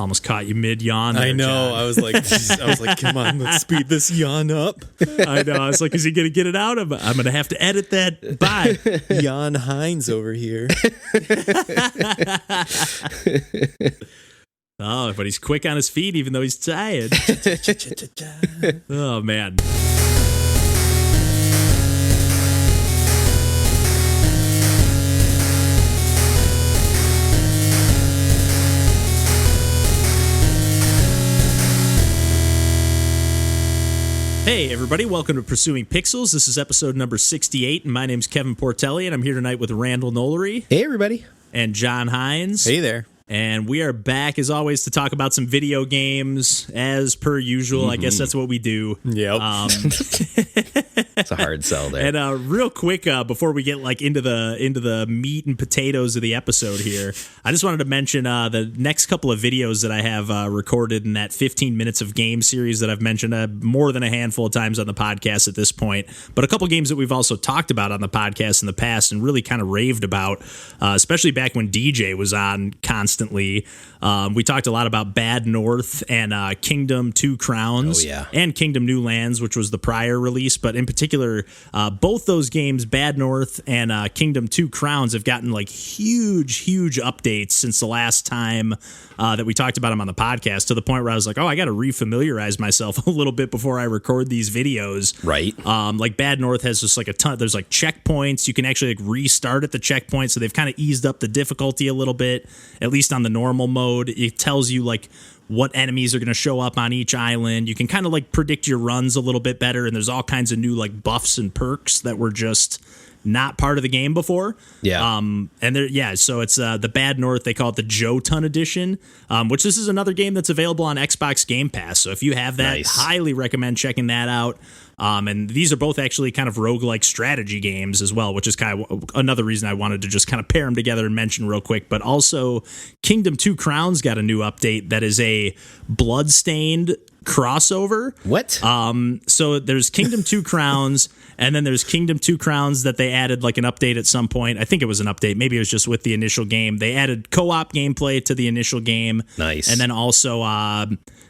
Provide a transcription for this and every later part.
Almost caught you mid-yawn there, I know. John. I was like, come on, let's speed this yawn up. I know. I was like, is he going to get it out? I'm going to have to edit that. Bye. Jan Hines over here. Oh, but he's quick on his feet, even though he's tired. Oh, man. Hey, everybody. Welcome to Pursuing Pixels. This is episode number 68, and my name's Kevin Portelli, and I'm here tonight with Randall Nolery. Hey, everybody. And John Hines. Hey there. And we are back, as always, to talk about some video games, as per usual. I guess that's what we do. Yep. It's a hard sell there. And real quick, before we get into the meat and potatoes of the episode here, I just wanted to mention the next couple of videos that I have recorded in that 15 minutes of game series that I've mentioned more than a handful of times on the podcast at this point. But a couple games that we've also talked about on the podcast in the past and really kind of raved about, especially back when DJ was on constantly. We talked a lot about Bad North and Kingdom Two Crowns. Oh, yeah. And Kingdom New Lands, which was the prior release. But in particular, both those games, Bad North and Kingdom Two Crowns, have gotten huge updates since the last time that we talked about them on the podcast, to the point where I was like, oh, I got to refamiliarize myself a little bit before I record these videos. Right. Bad North has just a ton. There's checkpoints. You can actually restart at the checkpoint. So they've kind of eased up the difficulty a little bit, at least on the normal mode. It tells you what enemies are going to show up on each island. You can kind of predict your runs a little bit better. And there's all kinds of new buffs and perks that were just not part of the game before. Yeah. So it's the Bad North. They call it the Jotunn edition, which this is another game that's available on Xbox Game Pass. So if you have that, Nice. highly recommend checking that out. And these are both actually kind of roguelike strategy games as well, which is kind of another reason I wanted to just kind of pair them together and mention real quick. But also, Kingdom Two Crowns got a new update that is a Bloodstained crossover. What? So there's Kingdom Two Crowns, and then there's Kingdom Two Crowns that they added an update at some point. I think it was an update. Maybe it was just with the initial game. They added co-op gameplay to the initial game. Nice. And then also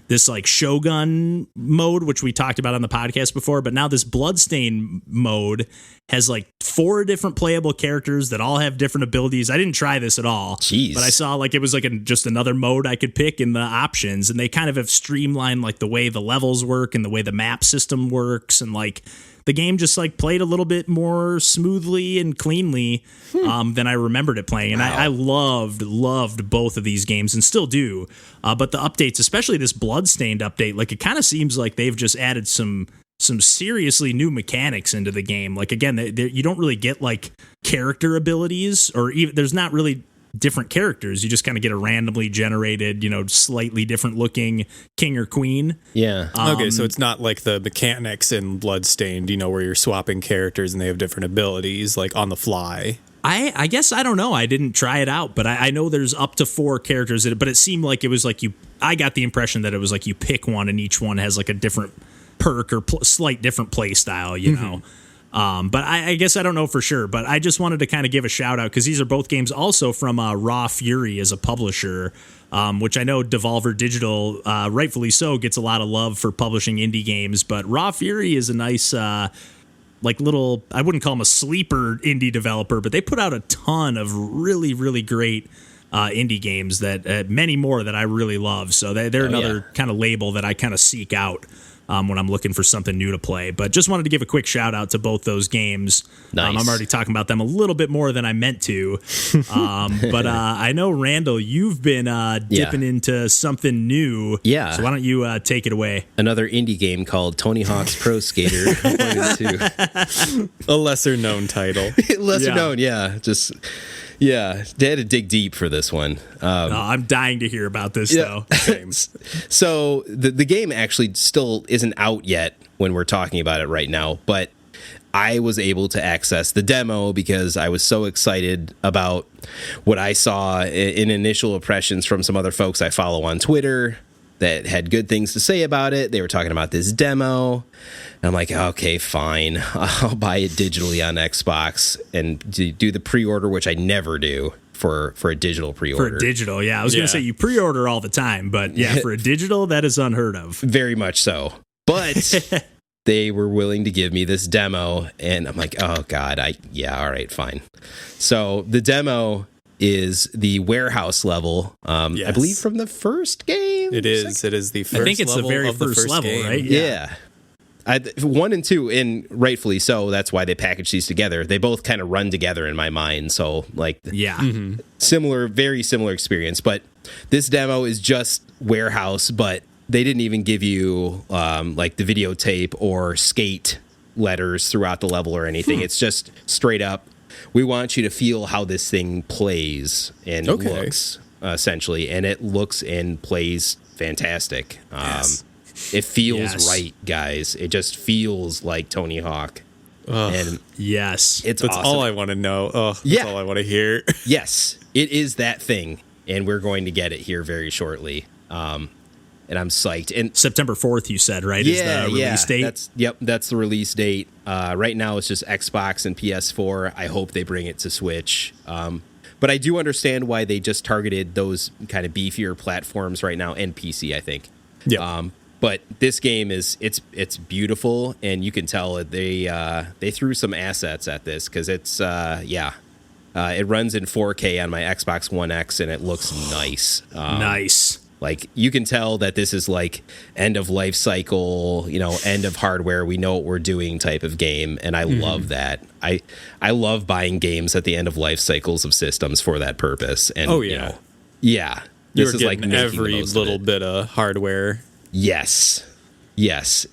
this Shogun mode, which we talked about on the podcast before, but now this Bloodstain mode has 4 different playable characters that all have different abilities. I didn't try this at all. Jeez. But I saw it was just another mode I could pick in the options, and they kind of have streamlined the way the levels work and the way the map system works, and the game just played a little bit more smoothly and cleanly than I remembered it playing. And I loved both of these games and still do. But the updates, especially this Bloodstained update, it kind of seems like they've just added some seriously new mechanics into the game. Again, you don't really get character abilities, or even there's not really different characters. You just kind of get a randomly generated, slightly different looking king or queen. Yeah. Okay, so it's not like the mechanics in Bloodstained, where you're swapping characters and they have different abilities, on the fly. I guess I don't know. I didn't try it out, but I know there's up to 4 characters in it, but it seemed like it was I got the impression that it was you pick one and each one has a different perk or slight different play style, you know. But I guess I don't know for sure, but I just wanted to kind of give a shout out because these are both games also from Raw Fury as a publisher, which I know Devolver Digital, rightfully so, gets a lot of love for publishing indie games, but Raw Fury is a nice, little, I wouldn't call them a sleeper indie developer, but they put out a ton of really, really great indie games that many more that I really love. So they're another kind of label that I kind of seek out when I'm looking for something new to play. But just wanted to give a quick shout out to both those games. Nice. I'm already talking about them a little bit more than I meant to. But I know, Randall, you've been dipping into something new. Yeah. So why don't you take it away? Another indie game called Tony Hawk's Pro Skater 1 and 2. A lesser known title. Lesser known, yeah. Yeah, they had to dig deep for this one. I'm dying to hear about this, though. So the game actually still isn't out yet when we're talking about it right now, but I was able to access the demo because I was so excited about what I saw in initial impressions from some other folks I follow on Twitter that had good things to say about it. They were talking about this demo. And I'm like, okay, fine. I'll buy it digitally on Xbox and do the pre-order, which I never do for a digital pre-order. For digital, yeah. I was going Yeah. to say you pre-order all the time, but yeah, for a digital, that is unheard of. Very much so. But they were willing to give me this demo, and I'm like, oh God, all right, fine. So the demo is the warehouse level, Yes. I believe from the first game. It is. It is the first. I think it's the level very of the first level, game. right? Yeah. 1 and 2, and rightfully so. That's why they package these together. They both kind of run together in my mind. So, like, Yeah. very similar experience. But this demo is just warehouse, but they didn't even give you like the videotape or skate letters throughout the level or anything. It's just straight up. We want you to feel how this thing plays and looks, essentially, and it looks and plays fantastic. Yes. It feels Yes. right, guys. It just feels like Tony Hawk. And Yes. it's That's awesome. all I want to know. Oh, that's Yeah. all I want to hear. Yes, it is that thing, and we're going to get it here very shortly. And I'm psyched. And September 4th, you said, right? Is the release date? That's the release date. Right now, it's just Xbox and PS4. I hope they bring it to Switch. But I do understand why they just targeted those kind of beefier platforms right now, and PC, I think. Yeah. But this game it's beautiful, and you can tell they threw some assets at this because it's it runs in 4K on my Xbox One X, and it looks nice. Nice. Like, you can tell that this is like end of life cycle, end of hardware. We know what we're doing type of game, and I love that. I love buying games at the end of life cycles of systems for that purpose. And yeah. You're This is getting like making the every most of little it. bit of hardware. Yes.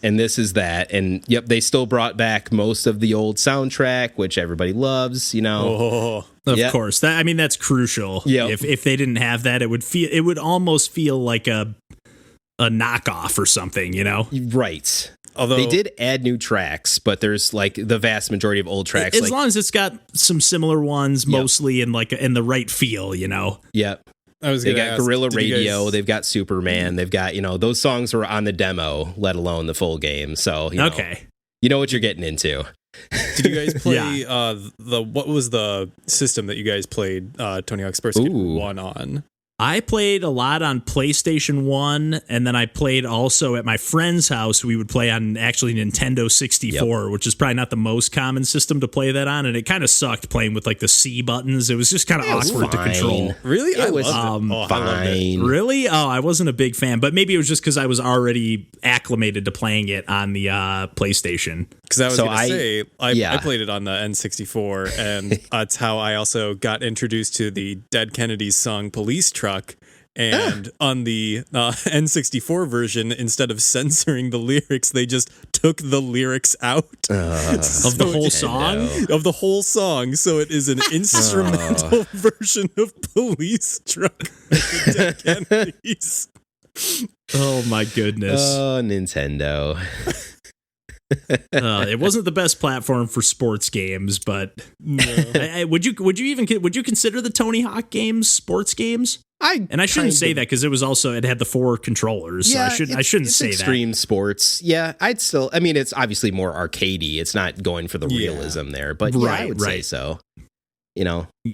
And this is that. And yep, they still brought back most of the old soundtrack, which everybody loves, Oh, Of course. That's crucial. Yep. If they didn't have that, it would almost feel like a knockoff or something, Right. although They did add new tracks, but there's like the vast majority of old tracks. As long as it's got some similar ones, mostly in the right feel, Yep. I was They gonna got ask, Guerrilla did you Radio. guys- They've got Superman. They've got, those songs were on the demo, let alone the full game. So, Okay. You know what you're getting into. Did you guys play Yeah. what was the system that you guys played Tony Hawk's Pro Skater 1 on? I played a lot on PlayStation 1, and then I played also at my friend's house. We would play on actually Nintendo 64, which is probably not the most common system to play that on, and it kind of sucked playing with like the C buttons. It was just kind of awkward to control. Really? It was I loved it. I loved it. fine. Really? Oh, I wasn't a big fan, but maybe it was just because I was already acclimated to playing it on the PlayStation. Because I was So going to say, I played it on the N64, and that's how I also got introduced to the Dead Kennedys song Police Truck. And on the N64 version, instead of censoring the lyrics, they just took the lyrics out Of the whole song? of the whole song. So it is an instrumental version of Police Truck by the Dead Kennedys. Oh, my goodness. Oh, Nintendo. It wasn't the best platform for sports games, but would you consider the Tony Hawk games sports games? And I shouldn't say that because it had the 4 controllers. Yeah, so I shouldn't say extreme sports. Yeah, I'd still. I mean, it's obviously more arcadey. It's not going for the realism there, but I would say so.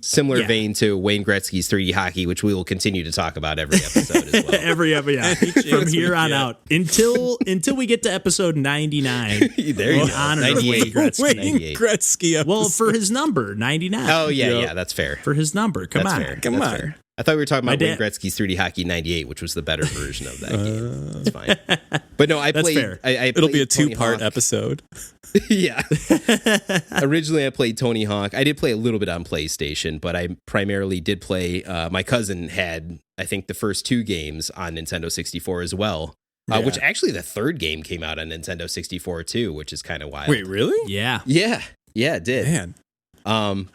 Similar vein to Wayne Gretzky's 3D hockey, which we will continue to talk about every episode as well. Every from here on out until we get to episode 99. There you go. Honor of 98. Wayne Gretzky. Wayne 98. Gretzky episode. Well, for his number 99. Oh yeah, that's fair. For his number, come That's on. fair. Come That's on. fair. I thought we were talking about My Wayne dad- Gretzky's 3D hockey 98, which was the better version of that game. That's fine. But no, I That's played. fair. It'll be a played Tony 2-part Hawk. episode. Yeah. Originally, I played Tony Hawk. I did play a little bit on PlayStation, but I primarily did play. My cousin had, I think, the first 2 games on Nintendo 64 as well. Which actually the 3rd game came out on Nintendo 64 too, which is kind of wild. Wait, really? Yeah. Yeah, it did. Man.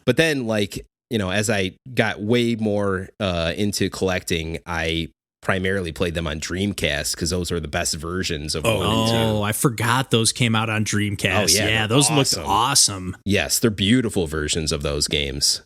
But then, as I got way more into collecting, I primarily played them on Dreamcast because those are the best versions of 1 and 2. Oh, I forgot those came out on Dreamcast. Oh, yeah, those they're looked awesome. awesome. Yes, they're beautiful versions of those games.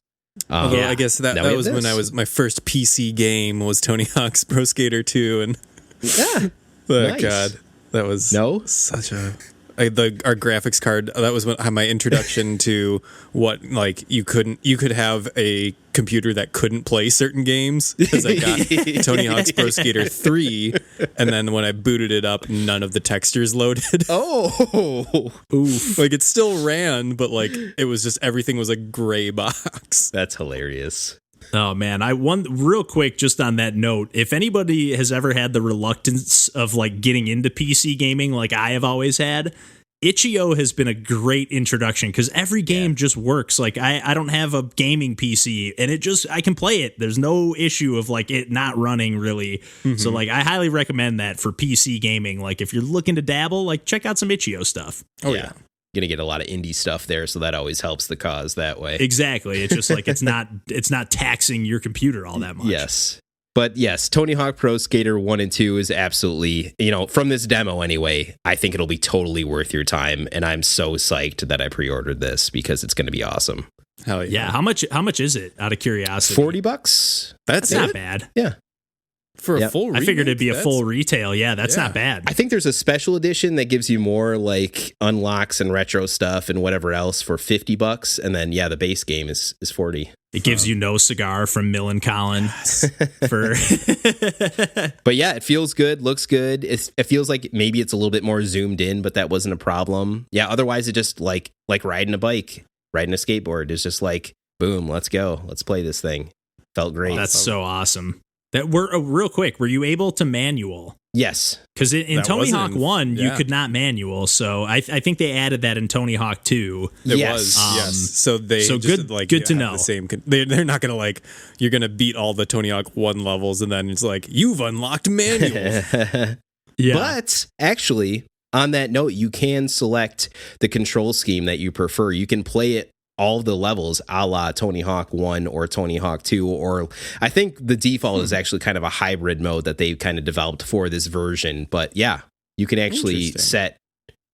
Although Yeah. I guess that Now we have was when this. my first PC game was Tony Hawk's Pro Skater 2, and Yeah. oh Nice. god, that was No? such a our graphics card. That was my introduction to what like you could have a computer that couldn't play certain games, because I got Tony Hawk's Pro Skater 3, and then when I booted it up, none of the textures loaded. Oh, Oof. Like it still ran, but like it was just everything was a gray box. that's hilarious. Oh man, real quick just on that note, if anybody has ever had the reluctance of like getting into PC gaming like I have always had, Itch.io has been a great introduction, because every game just works. Like I don't have a gaming PC, and I can play it. There's no issue of like it not running really. Mm-hmm. So like I highly recommend that for PC gaming. Like if you're looking to dabble, like check out some Itch.io stuff. Oh yeah. Gonna get a lot of indie stuff there, so that always helps the cause that way. Exactly. It's just like it's not taxing your computer all that much. Yes. But yes, Tony Hawk Pro Skater 1 and 2 is absolutely, from this demo anyway, I think it'll be totally worth your time, and I'm so psyched that I pre-ordered this because it's going to be awesome. Hell yeah. Yeah, how much is it, out of curiosity? $40. That's not bad. Yeah. For a full remake? I figured it'd be a full retail. Yeah, that's not bad. I think there's a special edition that gives you more like unlocks and retro stuff and whatever else for $50, and then the base game is $40. It gives you no cigar from Mill & Collin. For But yeah, it feels good, looks good. It feels like maybe it's a little bit more zoomed in, but that wasn't a problem. Yeah, otherwise it just like riding a bike, riding a skateboard. It's just like, boom, let's go. Let's play this thing. Felt great. Oh, that's so awesome. Real quick, were you able to manual? Yes. Because in Tony Hawk 1, you could not manual. So I think they added that in Tony Hawk 2. It was, yes. So good, like, good to know. They're not going to like, you're going to beat all the Tony Hawk 1 levels, and then it's like, you've unlocked manual. Yeah. But actually, on that note, you can select the control scheme that you prefer. You can play it all the levels a la Tony Hawk 1 or Tony Hawk 2, or I think the default is actually kind of a hybrid mode that they kind of developed for this version. But yeah, you can actually set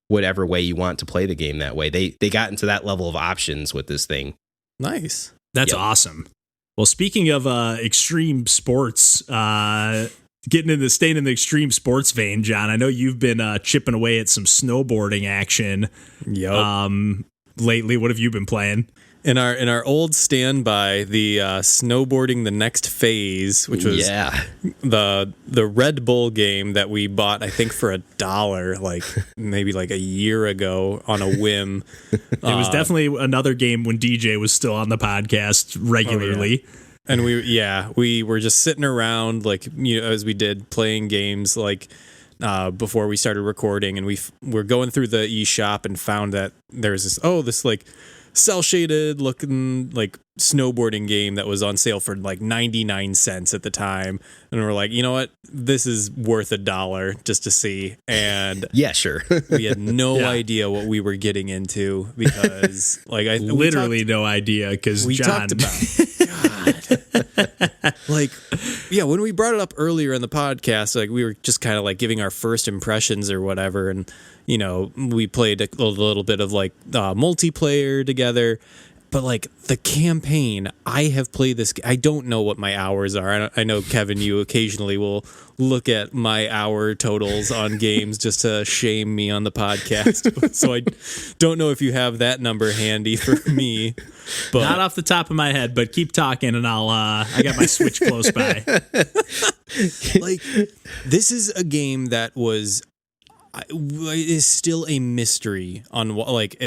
whatever way you want to play the game that way. They got into that level of options with this thing. Nice. That's awesome. Well, speaking of extreme sports, staying in the extreme sports vein, John, I know you've been chipping away at some snowboarding action. Yep. Lately, what have you been playing? In our old standby, the Snowboarding the Next Phase, which was the Red Bull game that we bought, I think, for $1, like maybe like a year ago on a whim. It was definitely another game when DJ was still on the podcast regularly. Oh, yeah. And we were just sitting around, like, as we did, playing games like before we started recording, and we're going through the eShop and found that there's this like cell shaded looking like snowboarding game that was on sale for like 99 cents at the time, and we're like, you know what, this is worth $1 just to see. And yeah, sure. We had no idea what we were getting into, because like no idea, because we talked about like, when we brought it up earlier in the podcast, like we were just kind of like giving our first impressions or whatever, and we played a little bit of like multiplayer together. But like the campaign, I have played this. I don't know what my hours are. I know, Kevin, you occasionally will look at my hour totals on games just to shame me on the podcast. So I don't know if you have that number handy for me. But not off the top of my head, but keep talking, and I got my Switch close by. Like, this is a game that is still a mystery on what, like,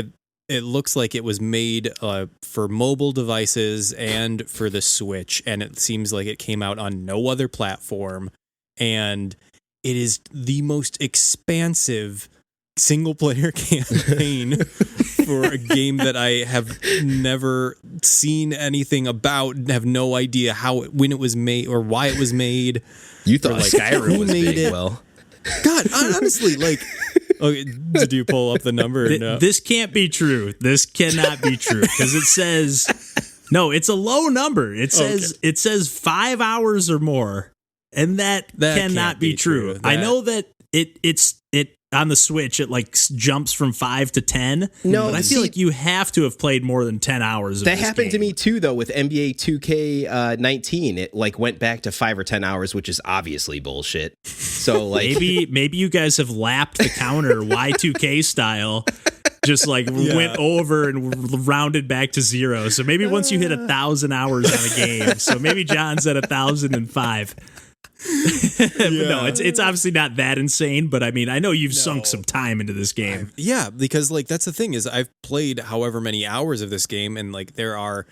it looks like it was made for mobile devices and for the Switch, and it seems like it came out on no other platform. And it is the most expansive single-player campaign for a game that I have never seen anything about, have no idea when it was made or why it was made. You thought like, Skyrim was big, it. Well, God, honestly, like... Okay, did you pull up the number? No? This can't be true. This cannot be true, because it says no. It's a low number. It says 5 hours or more, and that cannot be true. I know that it on the Switch, it like jumps from 5 to 10. No, but I feel like you have to have played more than 10 hours of that this happened to game. me too, though, with NBA 2K19. It like went back to 5 or 10 hours, which is obviously bullshit. So like maybe you guys have lapped the counter Y2K style. Just like went over and rounded back to 0. So maybe once you hit 1,000 hours on a game, so maybe John's at 1,005. No, it's obviously not that insane, but I mean, I know you've sunk some time into this game. Yeah, because like that's the thing is I've played however many hours of this game, and like there are,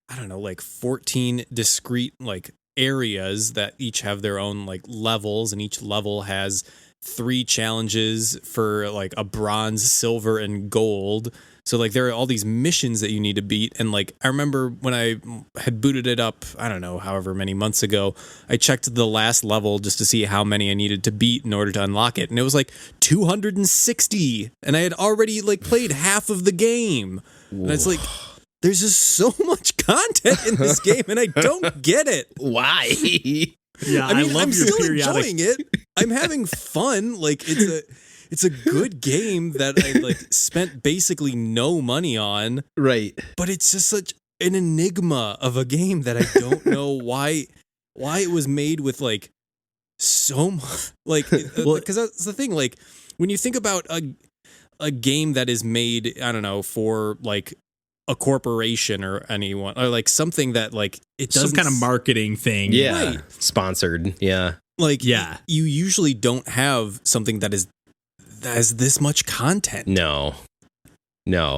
I don't know, like 14 discrete like areas that each have their own like levels, and each level has 3 challenges for like a bronze, silver, and gold. So like there are all these missions that you need to beat. And like I remember when I had booted it up, I don't know, however many months ago, I checked the last level just to see how many I needed to beat in order to unlock it. And it was like 260. And I had already like played half of the game. Whoa. And it's like, there's just so much content in this game and I don't get it. Why? Yeah, I mean, I'm still enjoying it. I'm having fun. Like it's a good game that I like spent basically no money on. Right. But it's just such an enigma of a game that I don't know why it was made with like so much like because that's the thing. Like when you think about a game that is made, I don't know, for like a corporation or anyone or like something that like it does some kind of marketing thing. Yeah. Right. Sponsored. Yeah. Like you usually don't have something that has this much content. No.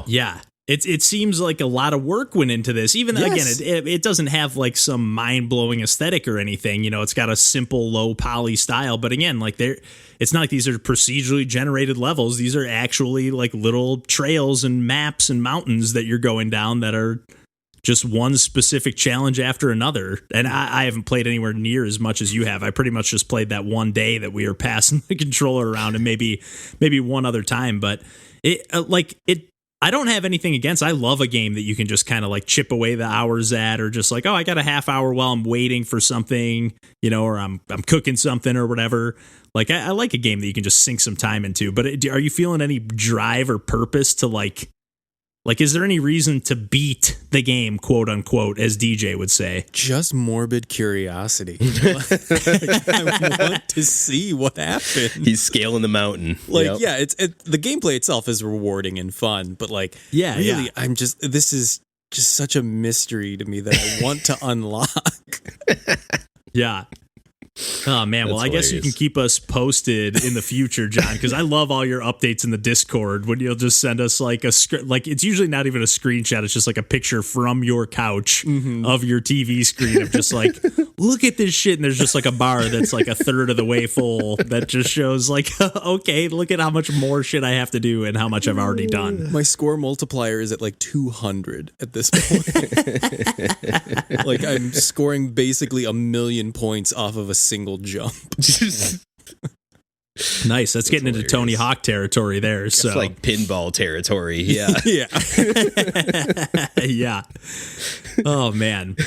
Yeah. It seems like a lot of work went into this. Even though, again, it doesn't have like some mind-blowing aesthetic or anything. You know, it's got a simple, low poly style. But again, like it's not like these are procedurally generated levels. These are actually like little trails and maps and mountains that you're going down that are just one specific challenge after another. And I haven't played anywhere near as much as you have. I pretty much just played that one day that we were passing the controller around and maybe one other time. But I don't have anything against. I love a game that you can just kind of like chip away the hours at, or just like, oh, I got a half hour while I'm waiting for something, you know, or I'm cooking something or whatever. Like I like a game that you can just sink some time into. But are you feeling any drive or purpose to like, is there any reason to beat the game, quote unquote, as DJ would say? Just morbid curiosity. I want to see what happens. He's scaling the mountain. Like, the gameplay itself is rewarding and fun, but like, really, this is just such a mystery to me that I want to unlock. Yeah. Oh, man. Well, I guess you can keep us posted in the future, John, because I love all your updates in the Discord when you'll just send us like it's usually not even a screenshot. It's just like a picture from your couch of your TV screen of just like, look at this shit. And there's just like a bar that's like a third of the way full that just shows like, okay, look at how much more shit I have to do and how much I've already done. My score multiplier is at like 200 at this point. Like I'm scoring basically 1,000,000 points off of a single jump. Nice. That's getting hilarious. Into Tony Hawk territory there. It's so like pinball territory. Yeah. Yeah. Oh, man.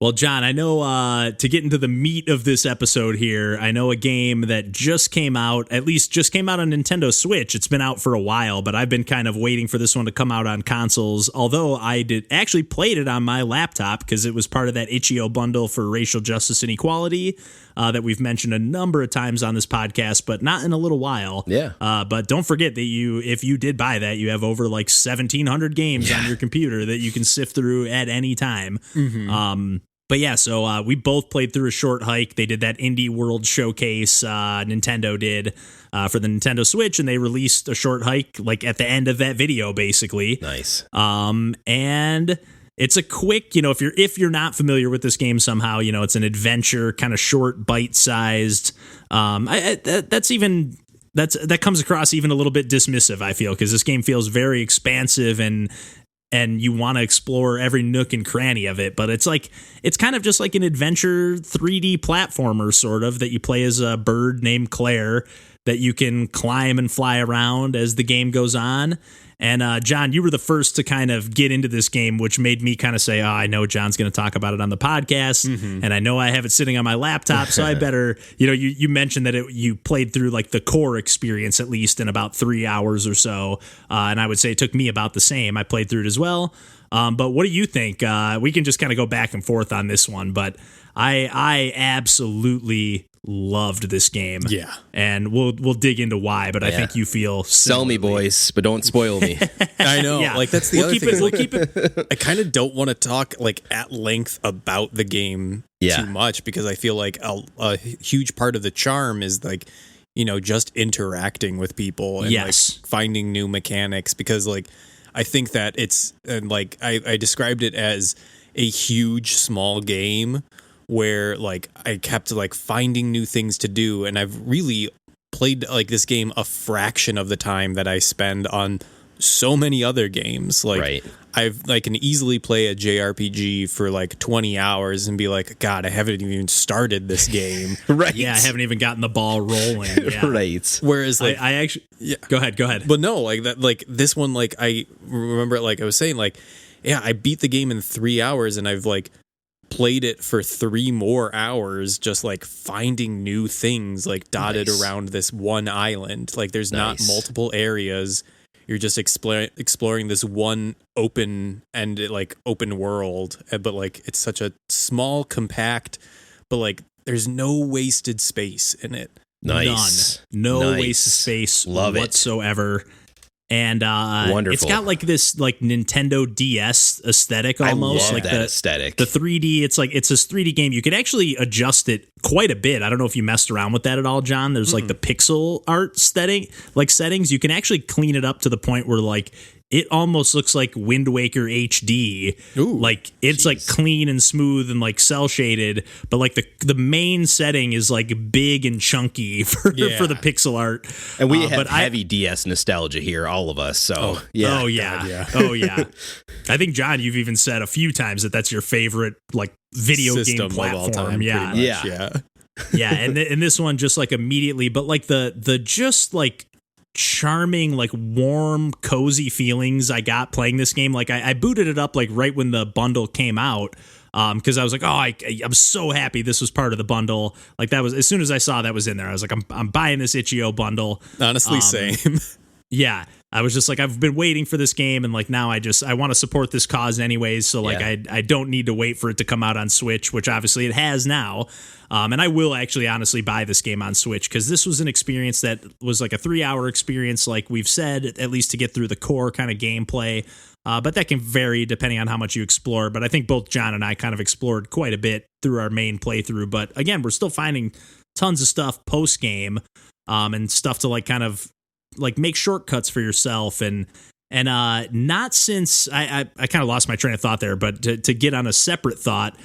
Well, John, I know to get into the meat of this episode here, I know a game that just came out on Nintendo Switch. It's been out for a while, but I've been kind of waiting for this one to come out on consoles, although I did actually played it on my laptop because it was part of that itch.io bundle for racial justice and equality that we've mentioned a number of times on this podcast, but not in a little while. Yeah. But don't forget that if you did buy that, you have over like 1,700 games on your computer that you can sift through at any time. But yeah, so we both played through A Short Hike. They did that Indie World Showcase, Nintendo did for the Nintendo Switch, and they released A Short Hike like at the end of that video, basically. Nice. And it's a quick, if you're not familiar with this game somehow, it's an adventure, kind of short, bite-sized. That comes across even a little bit dismissive, I feel, because this game feels very expansive and you want to explore every nook and cranny of it. But it's kind of just like an adventure 3D platformer sort of that you play as a bird named Claire that you can climb and fly around as the game goes on. And John, you were the first to kind of get into this game, which made me kind of say, oh, I know John's going to talk about it on the podcast, and I know I have it sitting on my laptop, so I better, you mentioned that you played through like the core experience at least in about 3 hours or so, and I would say it took me about the same. I played through it as well. But what do you think? We can just kind of go back and forth on this one, but I absolutely loved this game. Yeah. And we'll dig into why, but I think you feel sell me, boys, but don't spoil me. I know. Yeah. Like that's the other thing. We'll keep it. I kind of don't want to talk like at length about the game too much because I feel like a huge part of the charm is like, just interacting with people and like finding new mechanics because like I think that it's and like I described it as a huge small game where like I kept like finding new things to do, and I've really played like this game a fraction of the time that I spend on so many other games. Like I can easily play a JRPG for like 20 hours and be like, God, I haven't even started this game. Right. Yeah, I haven't even gotten the ball rolling. Yeah. Right. Whereas like I actually Go ahead. But no, like that like this one, like I remember like I was saying, like, yeah, I beat the game in 3 hours and I've like played it for 3 more hours just like finding new things like dotted around this one island. Like there's not multiple areas. You're just exploring this one open world, but like it's such a small, compact, but like there's no wasted space in it. Nice. None. No wasted space whatsoever. And wonderful. It's got like this like Nintendo DS aesthetic almost. I love like that aesthetic. The 3D, it's this 3D game. You can actually adjust it quite a bit. I don't know if you messed around with that at all, John. There's like the pixel art settings. You can actually clean it up to the point where like it almost looks like Wind Waker HD. Ooh, like it's like clean and smooth and like cell shaded, but like the main setting is like big and chunky for the pixel art. And we have heavy DS nostalgia here, all of us. So Oh yeah. I think John, you've even said a few times that that's your favorite like video system game platform. of all time, yeah. pretty much, Yeah, and this one just like immediately, but like the just like charming, like warm, cozy feelings I got playing this game. Like I booted it up like right when the bundle came out, because I was like, I'm so happy this was part of the bundle. Like that was as soon as I saw that was in there, I was like, I'm buying this Itch.io bundle. Honestly, same. Yeah, I was just like, I've been waiting for this game, and like now I want to support this cause anyways. So like I don't need to wait for it to come out on Switch, which obviously it has now. And I will actually honestly buy this game on Switch because this was an experience that was like a 3-hour experience, like we've said, at least to get through the core kind of gameplay. But that can vary depending on how much you explore. But I think both John and I kind of explored quite a bit through our main playthrough. But again, we're still finding tons of stuff post game, and stuff to like kind of like make shortcuts for yourself and not since I kind of lost my train of thought there, but to get on a separate thought,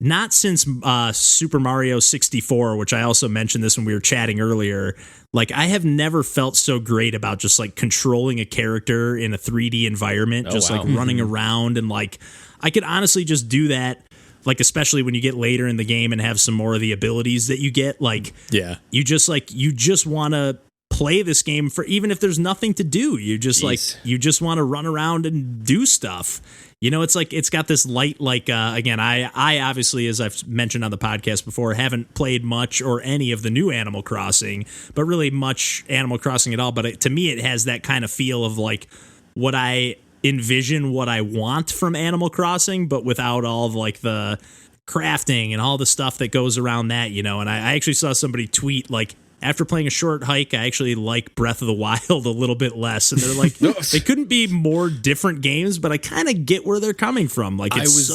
not since Super Mario 64, which I also mentioned this when we were chatting earlier, like I have never felt so great about just like controlling a character in a 3D environment, like running around, and like I could honestly just do that. Like, especially when you get later in the game and have some more of the abilities that you get, like, you just want to play this game for, even if there's nothing to do, you just want to run around and do stuff. It's like, it's got this light, like, again, I obviously, as I've mentioned on the podcast before, haven't played much or any of the new Animal Crossing, but really much Animal Crossing at all. But to me, it has that kind of feel of like what I envision, what I want from Animal Crossing, but without all of like the crafting and all the stuff that goes around that, and I actually saw somebody tweet like, after playing a short hike, I actually like Breath of the Wild a little bit less. And they're like, they couldn't be more different games, but I kind of get where they're coming from. Like, it's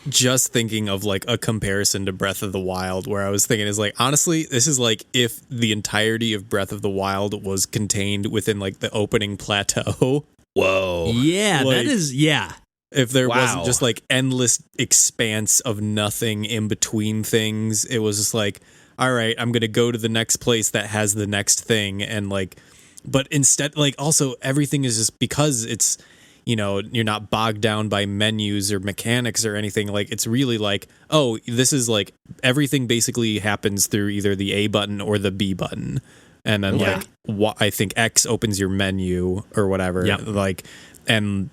just thinking of like a comparison to Breath of the Wild, where I was thinking is like, honestly, this is like if the entirety of Breath of the Wild was contained within like the opening plateau. Whoa. Yeah, like, that is, yeah. If there wasn't just like endless expanse of nothing in between things, it was just like, all right, I'm going to go to the next place that has the next thing. And like, but instead, like also everything is just because it's, you're not bogged down by menus or mechanics or anything. Like, it's really like, oh, this is like everything basically happens through either the A button or the B button. and then I think X opens your menu or whatever. Yep. And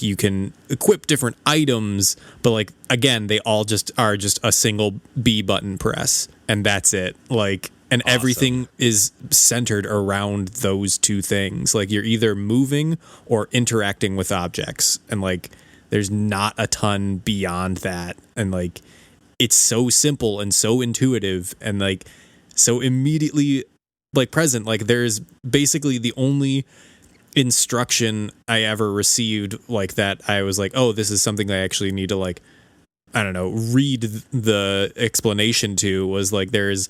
you can equip different items, but again, they all just are just a single B button press, and that's it. And awesome. Everything is centered around those two things. You're either moving or interacting with objects, and there's not a ton beyond that. And it's so simple and so intuitive and so immediately present. There's basically the only instruction I ever received that I was oh, this is something I actually need to I don't know, read the explanation to was there's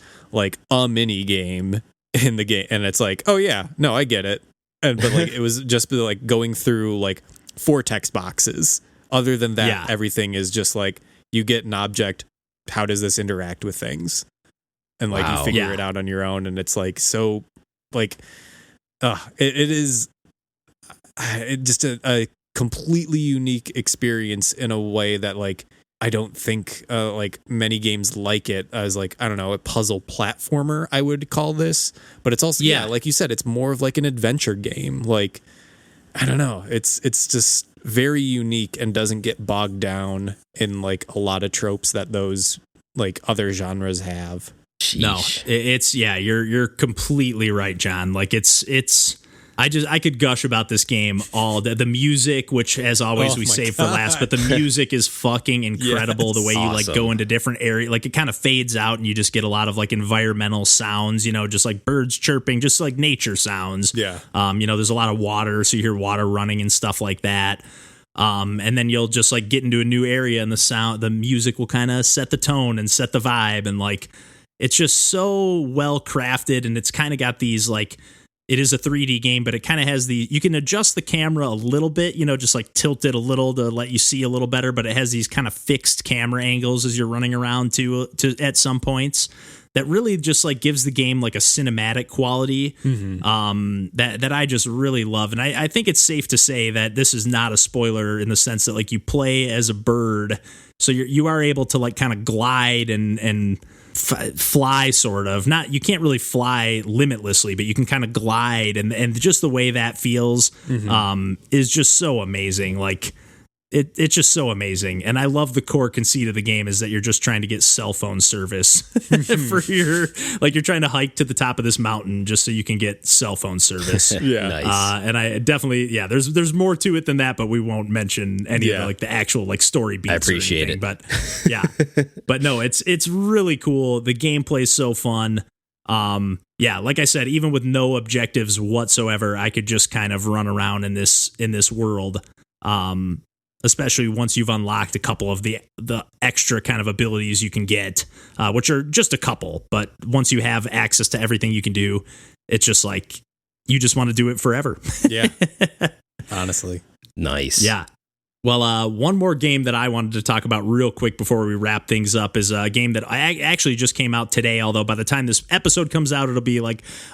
a mini game in the game, and it's oh yeah, no, I get it. But it was just going through 4 text boxes. Other than that, everything is just you get an object, how does this interact with things? And you figure it out on your own, and it's so it is just a completely unique experience in a way that I don't think many games like it as I don't know, a puzzle platformer I would call this, but it's also like you said, it's more of an adventure game. I don't know, it's just very unique and doesn't get bogged down in a lot of tropes that those other genres have. Sheesh. No, it's you're completely right, John. It's I could gush about this game all day. The music, which as always we save for last, but the music is fucking incredible. The way you go into different areas, it kind of fades out and you just get a lot of environmental sounds, just birds chirping, just nature sounds. Yeah. There's a lot of water, so you hear water running and stuff like that. And then you'll just get into a new area and the music will kind of set the tone and set the vibe. And it's just so well crafted, and it's kind of got these it is a 3D game, but it kind of has you can adjust the camera a little bit, just tilt it a little to let you see a little better, but it has these kind of fixed camera angles as you're running around to at some points that really just gives the game a cinematic quality that I just really love. And I think it's safe to say that this is not a spoiler in the sense that you play as a bird, so you are able to kind of glide and fly, sort of. Not, you can't really fly limitlessly, but you can kind of glide, and just the way that feels is just so amazing. It's just so amazing. And I love the core conceit of the game is that you're just trying to get cell phone service for your, you're trying to hike to the top of this mountain just so you can get cell phone service. Yeah. Nice. And I definitely, there's more to it than that, but we won't mention any of the actual story beats. I appreciate it. But but no, it's really cool. The gameplay's so fun. Like I said, even with no objectives whatsoever, I could just kind of run around in this world. Especially once you've unlocked a couple of the extra kind of abilities you can get, which are just a couple. But once you have access to everything you can do, it's just you just want to do it forever. Yeah. Honestly. Nice. Yeah. Well, one more game that I wanted to talk about real quick before we wrap things up is a game that I actually just came out today, although by the time this episode comes out, it'll be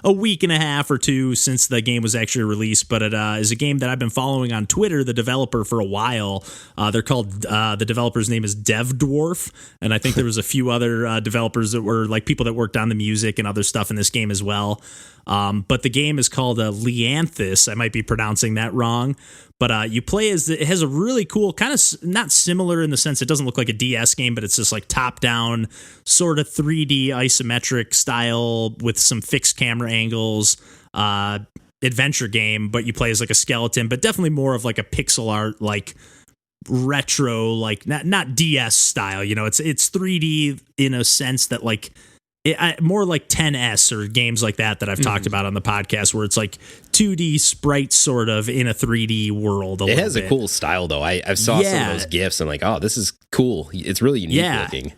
a week and a half or two since the game was actually released. But it is a game that I've been following on Twitter, the developer, for a while. They're called, the developer's name is DevDwarf, and I think there was a few other developers that were people that worked on the music and other stuff in this game as well. But the game is called Lianthus. I might be pronouncing that wrong. But you play as it has a really cool kind of not similar in the sense it doesn't look like a DS game, but it's just top down sort of 3D isometric style with some fixed camera angles adventure game. But you play as a skeleton, but definitely more of a pixel art retro not DS style. It's 3D in a sense that more like 10S or games like that I've talked about on the podcast, where it's 2D sprites sort of in a 3D world. It has a cool style though. I've saw some of those GIFs and oh, this is cool. It's really unique looking.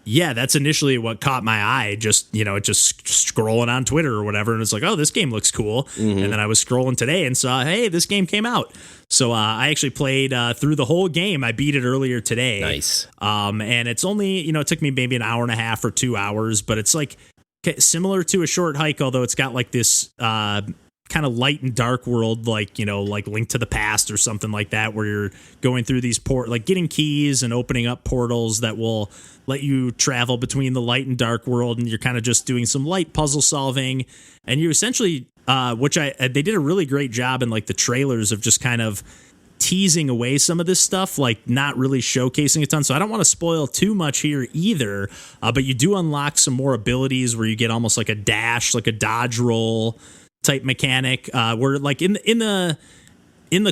Yeah, that's initially what caught my eye. Just scrolling on Twitter or whatever, and it's oh, this game looks cool. And then I was scrolling today and saw, hey, this game came out. So I actually played through the whole game. I beat it earlier today. Nice. And it's only it took me maybe an hour and a half or 2 hours, but it's similar to a short hike, although it's got this kind of light and dark world, like Link to the Past or something like that, where you're going through these getting keys and opening up portals that will let you travel between the light and dark world, and you're kind of just doing some light puzzle solving, and you essentially, they did a really great job in like the trailers of just kind of teasing away some of this stuff, like not really showcasing a ton. So I don't want to spoil too much here either, but you do unlock some more abilities where you get almost like a dash, like a dodge roll type mechanic, where like in the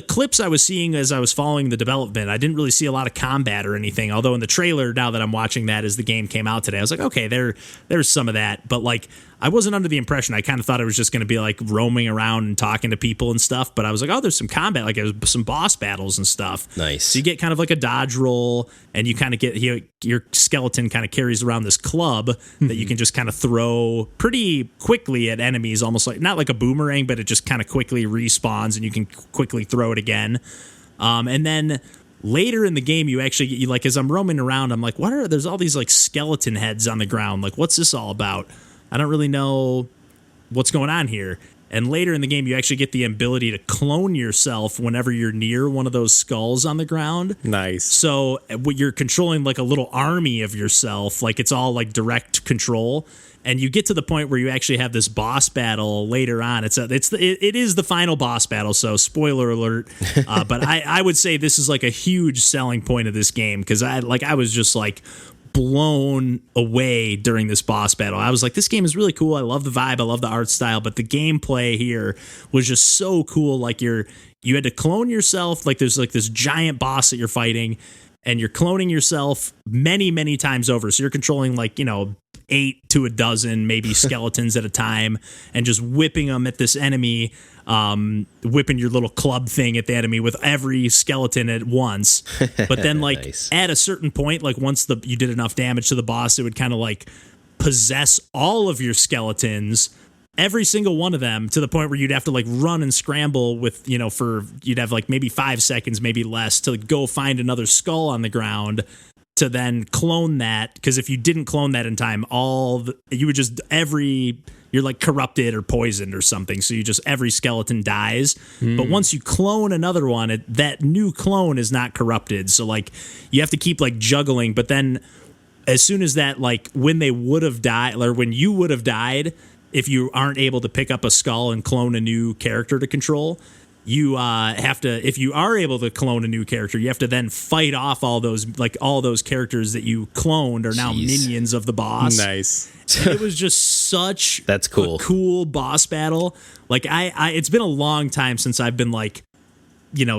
clips I was seeing as I was following the development, I didn't really see a lot of combat or anything. Although in the trailer, now that I'm watching that as the game came out today, I was like, okay, there's some of that. But like, I wasn't under the impression. I kind of thought it was just going to be like roaming around and talking to people and stuff. But I was like, oh, there's some combat, like some boss battles and stuff. Nice. So you get kind of like a dodge roll, and you kind of get your skeleton kind of carries around this club that you can just kind of throw pretty quickly at enemies, almost like not like a boomerang, but it just kind of quickly respawns, and you can quickly throw it again. And then later in the game, you like, as I'm roaming around, I'm like, there's all these like skeleton heads on the ground. Like, what's this all about? I don't really know what's going on here. And later in the game, you actually get the ability to clone yourself whenever you're near one of those skulls on the ground. Nice. So you're controlling like a little army of yourself. Like, it's all like direct control. And you get to the point where you actually have this boss battle later on. It is the final boss battle, so spoiler alert. But I would say this is like a huge selling point of this game, because I was just like blown away during this boss battle. I was like, this game is really cool. I love the vibe. I love the art style, but the gameplay here was just so cool. Like, you had to clone yourself. Like, there's like this giant boss that you're fighting, and you're cloning yourself many, many times over. So you're controlling 8 to a dozen maybe skeletons at a time, and just whipping them at this enemy, whipping your little club thing at the enemy with every skeleton at once. But then Nice. At a certain point, like once you did enough damage to the boss, it would kind of like possess all of your skeletons, every single one of them, to the point where you'd have to like run and scramble with, you'd have like maybe 5 seconds, maybe less, to go find another skull on the ground to then clone that. Because if you didn't clone that in time, you're like corrupted or poisoned or something. So every skeleton dies. But once you clone another one, that new clone is not corrupted. So like, you have to keep like juggling. But then as soon as that, like when they would have died, or when you would have died, if you aren't able to pick up a skull and clone a new character to control, you have to, if you are able to clone a new character, you have to then fight off all those characters that you cloned are now minions of the boss. Nice. It was just such That's cool. a cool boss battle. Like, it's been a long time since I've been like,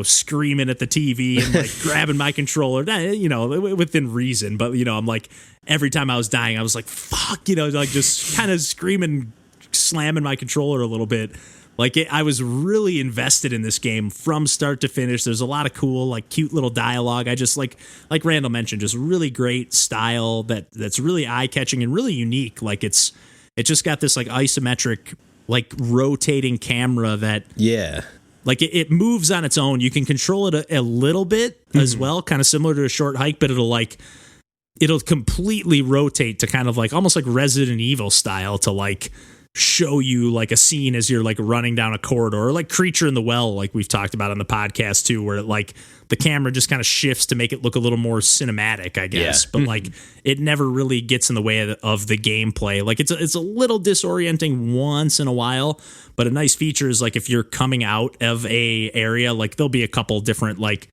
screaming at the TV and like grabbing my controller, within reason. But, I'm like, every time I was dying, I was like, fuck, like just kind of screaming, slamming my controller a little bit. Like, I was really invested in this game from start to finish. There's a lot of cool, like, cute little dialogue. I just like Randall mentioned, just really great style that's really eye-catching and really unique. Like, it just got this like isometric, like rotating camera that like it moves on its own. You can control it a little bit as well, kind of similar to a short hike, but it'll completely rotate to kind of like almost like Resident Evil style to like show you like a scene as you're like running down a corridor, or like Creature in the Well, like we've talked about on the podcast too, where like the camera just kind of shifts to make it look a little more cinematic, I guess. But like it never really gets in the way of the gameplay. Like it's a little disorienting once in a while, but a nice feature is like if you're coming out of a area, like there'll be a couple different like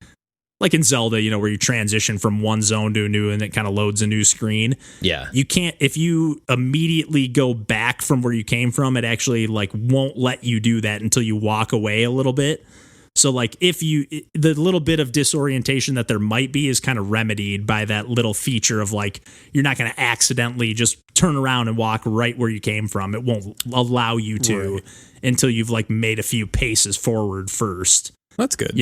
in Zelda, where you transition from one zone to a new and it kind of loads a new screen. Yeah. You can't, if you immediately go back from where you came from, it actually like won't let you do that until you walk away a little bit. So like the little bit of disorientation that there might be is kind of remedied by that little feature of like, you're not going to accidentally just turn around and walk right where you came from. It won't allow you to until you've like made a few paces forward first. That's good.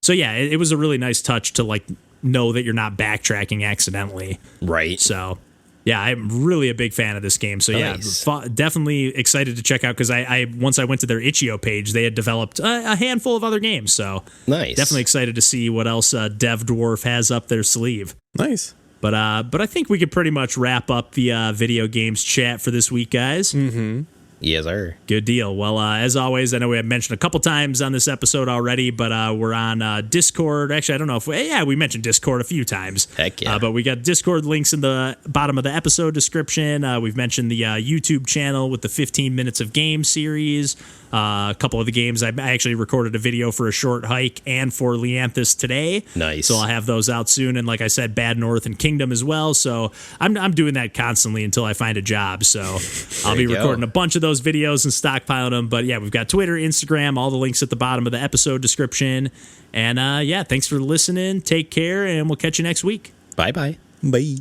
So yeah, it was a really nice touch to like know that you're not backtracking accidentally. Right. So yeah, I'm really a big fan of this game. So nice. Yeah, definitely excited to check out, because once I went to their itch.io page, they had developed a handful of other games. So nice. Definitely excited to see what else Dev Dwarf has up their sleeve. Nice. But I think we could pretty much wrap up the video games chat for this week, guys. Mm-hmm. Yes, sir. Good deal. Well, as always, I know we have mentioned a couple times on this episode already, but we're on Discord. Actually, I don't know if we mentioned Discord a few times. Heck yeah. But we got Discord links in the bottom of the episode description. We've mentioned the YouTube channel with the 15 Minutes of Game series. A couple of the games, I actually recorded a video for A Short Hike and for Lianthus today. Nice. So I'll have those out soon. And like I said, Bad North and Kingdom as well. So I'm doing that constantly until I find a job. So I'll be recording a bunch of those videos and stockpiling them. But yeah, we've got Twitter, Instagram, all the links at the bottom of the episode description. And yeah, thanks for listening. Take care, and we'll catch you next week. Bye-bye. Bye.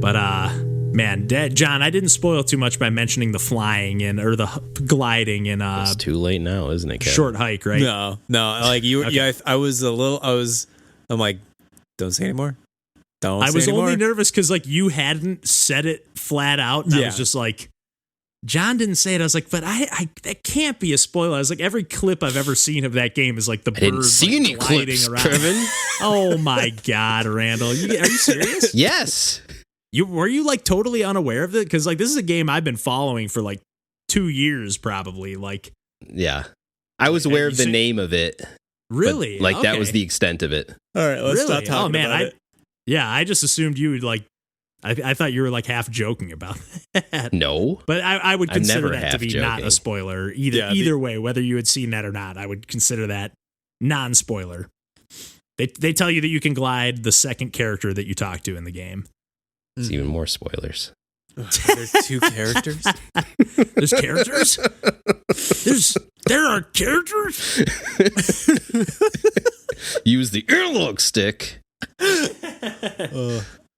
But man, John, I didn't spoil too much by mentioning the flying or the gliding in it's too late now, isn't it, Kevin? Short Hike, right? No, like you. Okay. Yeah, I'm like, don't say anymore. I was only nervous because like you hadn't said it flat out, and I was just like, John didn't say it. I was like, but I that can't be a spoiler. I was like, every clip I've ever seen of that game is like the bird didn't see any gliding clips, around. Kevin. Oh my God, Randall, are you serious? Yes. Were you like totally unaware of it? Because like this is a game I've been following for like 2 years, probably. Like, yeah, I was aware of the name of it. Really? Like that was the extent of it. All right, let's stop talking about it. Yeah, I just assumed you would like. I thought you were like half joking about that. No, but I would consider that to be joking. not a spoiler either way, whether you had seen that or not. I would consider that non-spoiler. They tell you that you can glide the second character that you talk to in the game. It's even more spoilers. There's 2 characters. There's characters. There are characters. Use the earlobe stick.